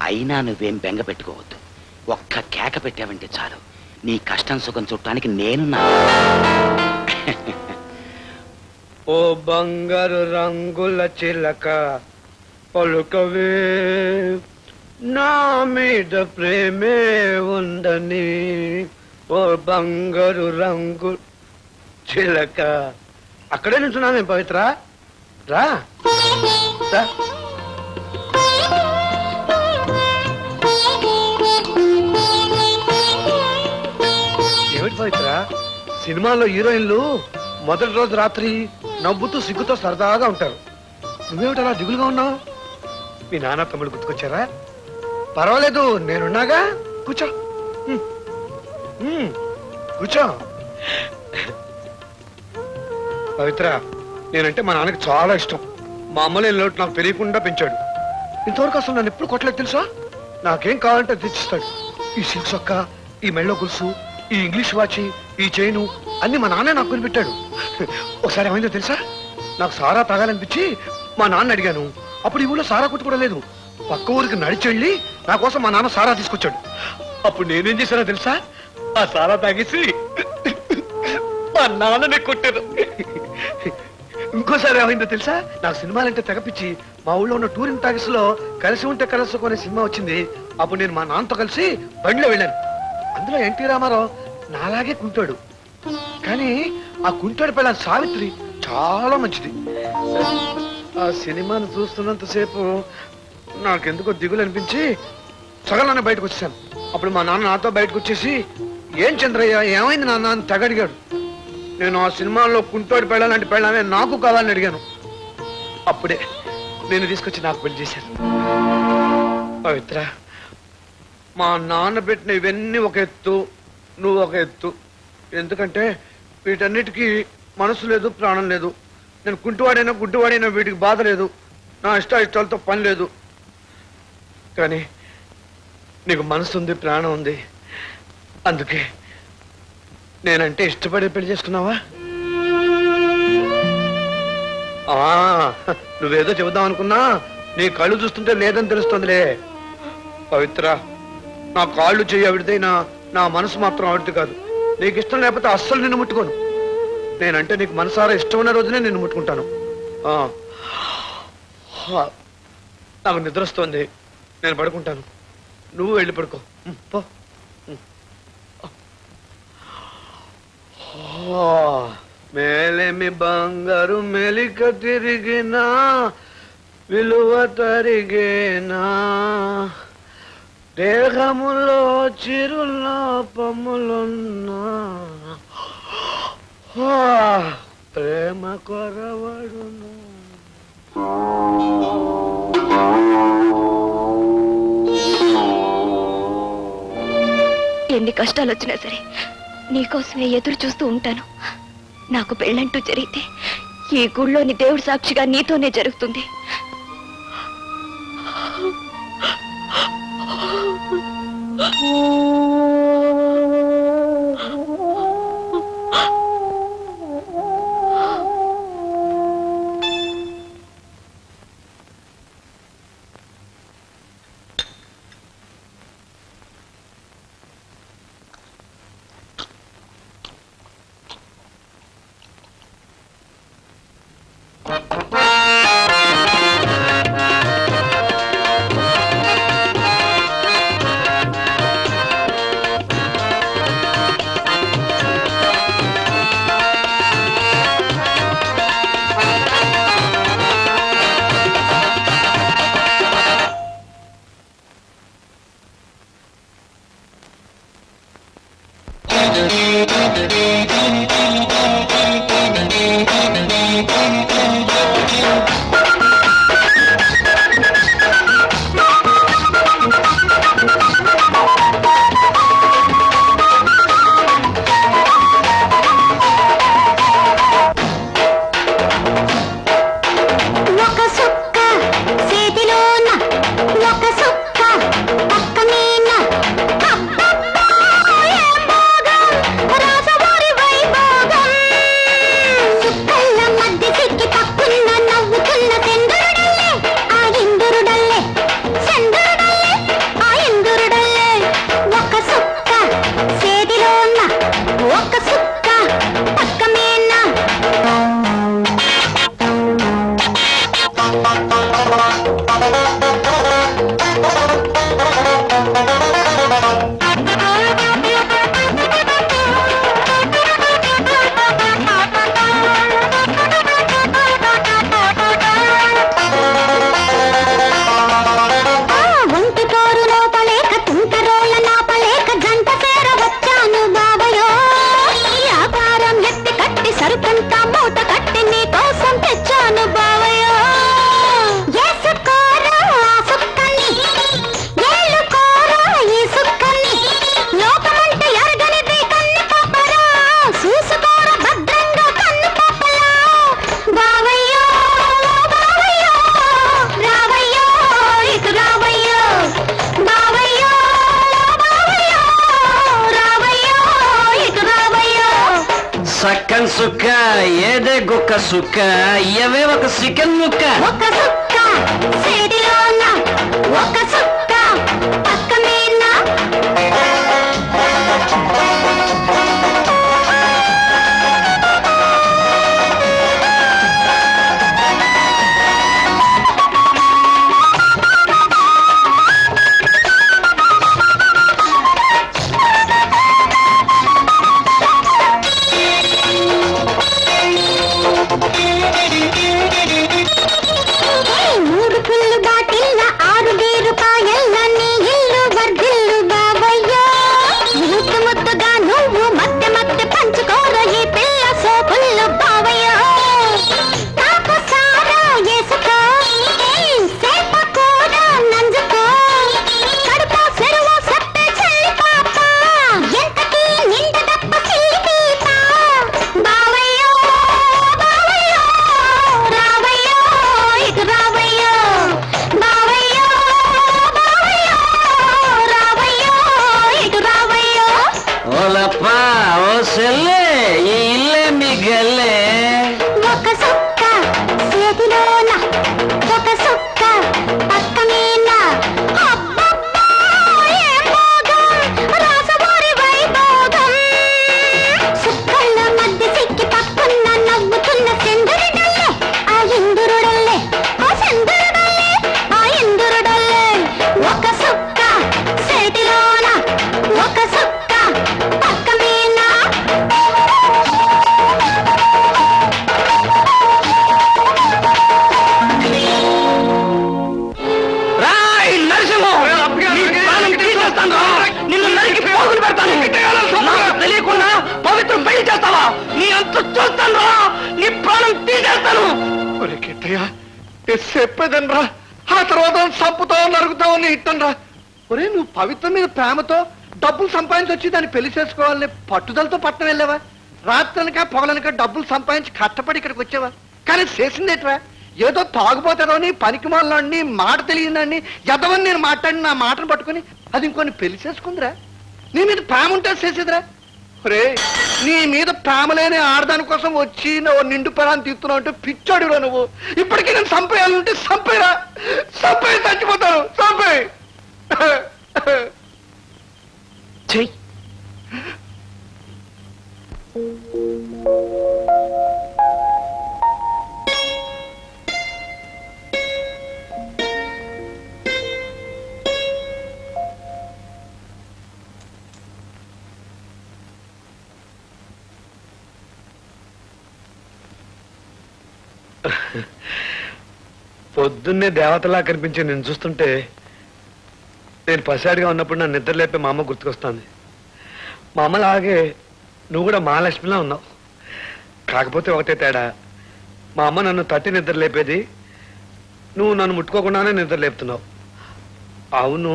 అయినా నువ్వేం బెంగ పెట్టుకోవద్దు. ఒక్క కేక పెట్టావంటే చాలు, నీ కష్టం సుఖం చుట్టానికి నేనున్నా. ఓ బంగారు రంగుల చిలక పలుకవే, నా మీద ప్రేమే ఉందని. ఓ బంగారు రంగు చిలక. అక్కడే నుంచున్నాను నేను పవిత్ర. రా రా. ఏమిటి పవిత్ర, సినిమాల్లో హీరోయిన్లు మొదటి రోజు రాత్రి నవ్వుతూ సిగ్గుతో సరదాగా ఉంటారు. నువ్వేమిటి అలా దిగులుగా ఉన్నావు? మీ నాన్న తమ్ముడు గుర్తుకొచ్చారా? పర్వాలేదు, నేనున్నాగా. కూర్చో కూర్చో. పవిత్ర, నేనంటే మా నాన్నకి చాలా ఇష్టం. మా అమ్మలే లోటు నాకు తెలియకుండా పెంచాడు. ఇంతవరకు అసలు నన్ను ఎప్పుడు కొట్టలేదు తెలుసా? నాకేం కావాలంటే తెచ్చిస్తాడు. ఈ సిల్క్ సొక్క, ఈ మెళ్ళో గులుసు, ఈ ఇంగ్లీష్ వాచి, ఈ చైను అన్ని మా నాన్నే నాకు కొనిపెట్టాడు. ఒకసారి ఏమైందో తెలుసా? నాకు సారా తాగాలనిపించి మా నాన్న అడిగాను. అప్పుడు ఈ ఊళ్ళో సారా కొట్టు కూడా లేదు. పక్క ఊరికి నడిచెళ్ళి నా కోసం మా నాన్న సారా తీసుకొచ్చాడు. అప్పుడు నేనేం చేశానో తెలుసా? ఆ సారా తాగేసి మా నాన్ననే కొట్టాను. ఇంకోసారి ఏమైందో తెలుసా? నాకు సినిమాలంటే తెగపిచ్చి మా ఊళ్ళో ఉన్న టూరింగ్ టాకీస్ లో కలిసి ఉంటే కలసి కొనే సినిమా వచ్చింది. అప్పుడు నేను మా నాన్నతో కలిసి బండిలో వెళ్ళాను. అందులో ఎన్టీ రామారావు నాలాగే కుంటాడు. కానీ ఆ కుంటాడు పిల్ల సావిత్రి చాలా మంచిది. ఆ సినిమాను చూస్తున్నంతసేపు నాకెందుకో దిగులు అనిపించి సగలానే బయటకు వచ్చాను. అప్పుడు మా నాన్న నాతో బయటకు వచ్చేసి, ఏం చంద్రయ్య ఏమైంది నాన్న అని తెగడిగాడు. నేను ఆ సినిమాలో కుంటోడి పెళ్ళాలంటే పెళ్ళామే నాకు కావాలని అడిగాను. అప్పుడే నేను తీసుకొచ్చి నాకు పెళ్లి చేశాను. పవిత్ర, మా నాన్న పెట్టిన ఇవన్నీ ఒక ఎత్తు, నువ్వు ఒక ఎత్తు. ఎందుకంటే వీటన్నిటికీ మనసు లేదు, ప్రాణం లేదు. నేను కుంటివాడైనా గుడ్డివాడైనా వీటికి బాధ లేదు. నా ఇష్టాలతో పని లేదు. కానీ నీకు మనసు ఉంది, ప్రాణం ఉంది. అందుకే నేనంటే ఇష్టపడి పెళ్లి చేసుకున్నావా? నువ్వేదో చెబుదాం అనుకున్నా నీ కళ్ళు చూస్తుంటే లేదని తెలుస్తుందిలే. పవిత్ర, నా కాళ్ళు చెయ్యి ఆవిడదైనా నా మనసు మాత్రం ఆవిడది కాదు. నీకు ఇష్టం లేకపోతే అస్సలు నిన్ను ముట్టుకోను. నేనంటే నీకు మనసారా ఇష్టం ఉన్న రోజునే నిన్ను ముట్టుకుంటాను. నాకు నిద్ర వస్తుంది, నేను పడుకుంటాను. నువ్వు వెళ్ళి పడుకో పో. మేలేమి బంగారు మెలిక తిరిగినా విలువ తరిగేనా, దేహములో చిరులోపములున్నా ప్రేమ కొరవడును. ఎన్ని కష్టాలు వచ్చినా సరే నీకోసమే ఎదురు చూస్తూ ఉంటాను. నాకు పెళ్ళంటూ జరిగితే ఈ గుళ్ళోని దేవుడి సాక్షిగా నీతోనే జరుగుతుంది. చికెన్ సుక్క ఏదే గుక్క సుక్క ఇవే ఒక చికెన్ ముక్క ఒక సుక్క చేతిలోన ఒక సుక్క పక్క మీద మూడు పుల్లు బాటిల్ల 6 రూపాయల నీ ఇల్లు వర్ధిల్లు బాబయ్యో ముద్దు ముద్దుగా నువ్వు మధ్య మధ్య పంచుకోర ఈ పిల్ల సోపుల్లు బాబయ్యో నాకు సారా ఏసుకో సేప కూడా నంజుకో కడుపు చెరువు సత్తే చెల్లి పాప ఎంతకి నిండు దప్ప చెల్లి పీప బావయ్యో బావయ్యో రావయ్యో ఇటు రావయ్యో బావయ్యో బావయ్యో రావయ్యో ఇటు రావయ్యో ఓలప్ప ఓ సెల్లే ఈ ఇల్లే మీ గల్లే ఒక సుక్క చేతిలోన ఒక సుక్క పక్క మీద అబ్బబ్బా ఏం భోగం రాసవారి వైభోగం సుక్కల మధ్య సిక్కి పక్కన నవ్వుతున్న సెందురుడల్లే ఆ ఇందురుడల్లే ఆ సెందురుడల్లే ఆ ఇందురుడల్లే ఒక సుక్క చేతిలోన ఒక సుక్క పక్క మీద రాయ్ నరసింహం నీ ప్రాణం తీసేస్తాను నిన్ను నరికి పోగులు పెడతాను నాకు తెలియకుండా పవిత్రం పెళ్లి చేస్తావా నీ అంత చూస్తాను రా నీ ప్రాణం తీసేస్తాను ఒరే కిట్టయ్య నేను చెప్పేదనరా ఆ తర్వాత చంపుతావు నరుగుతావు నీ ఇట్టనరా ఒరే నువ్వు పవిత్రం మీద ప్రేమతో డబ్బులు సంపాదించి వచ్చి దాన్ని పెళ్లి చేసుకోవాలని పట్టుదలతో పట్టణం వెళ్ళావా రాత్రనక పొగలనక డబ్బులు సంపాదించి కష్టపడి ఇక్కడికి వచ్చావా కానీ చేసిందేట్రా ఏదో తాగుపోతాడని పనికి మాలని మాట తెలియదని ఎదవని నేను మాట్లాడి నా మాటను పట్టుకుని అది ఇంకొని పెళ్లి చేసుకుందిరా నీ మీద ప్రేమ ఉంటే చేసేదిరా రే నీ మీద ప్రేమ లేని ఆడదాని కోసం వచ్చి నువ్వు నిండు పరాన్ని తీస్తున్నావు అంటే పిచ్చాడురా నువ్వు ఇప్పటికీ నేను చంపేయాలంటే చంపేరా చంపే చచ్చిపోతాను చంపే చెయ్యి పొద్దున్నే దేవతలా కనిపించే నేను చూస్తుంటే నేను పసివాడిగా ఉన్నప్పుడు నన్ను నిద్ర లేపే మా అమ్మ గుర్తుకొస్తుంది మా అమ్మలాగే నువ్వు కూడా మహాలక్ష్మిలా ఉన్నావు కాకపోతే ఒకటే తేడా మా అమ్మ నన్ను తట్టి నిద్ర లేపేది నువ్వు నన్ను ముట్టుకోకుండానే నిద్ర లేపుతున్నావు అవును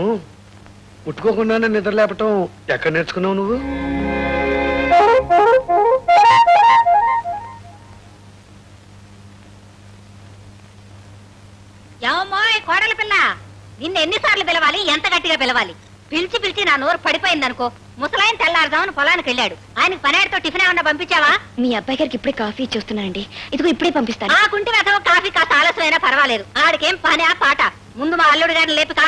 ముట్టుకోకుండానే నిద్ర లేపటం ఎక్కడ నేర్చుకున్నావు నువ్వు ఏమోయ్ కోడల పిల్ల నిన్ను ఎన్నిసార్లు పిలవాలి ఎంత గట్టిగా పిలవాలి పిలిచి పిలిచి నా నోరు పడిపోయిందనుకో ముసలాయన తెల్లారుదామని పొలానికి వెళ్ళాడు ఆయనకు పనేడుతో టిఫిన్ ఏమన్నా పంపించావా మీ అబ్బాయి గారికి ఇప్పుడే కాఫీ ఇచ్చేస్తున్నానండి ఇదిగో ఇప్పుడే పంపిస్తాను ఆ కుంటి వెధవ కాఫీ కాస్త ఆలస్యమైనా పర్వాలేదు ఆడికేం పని ఆ పాట ముందు మా అల్లుడు గారిని లేపి కాఫీ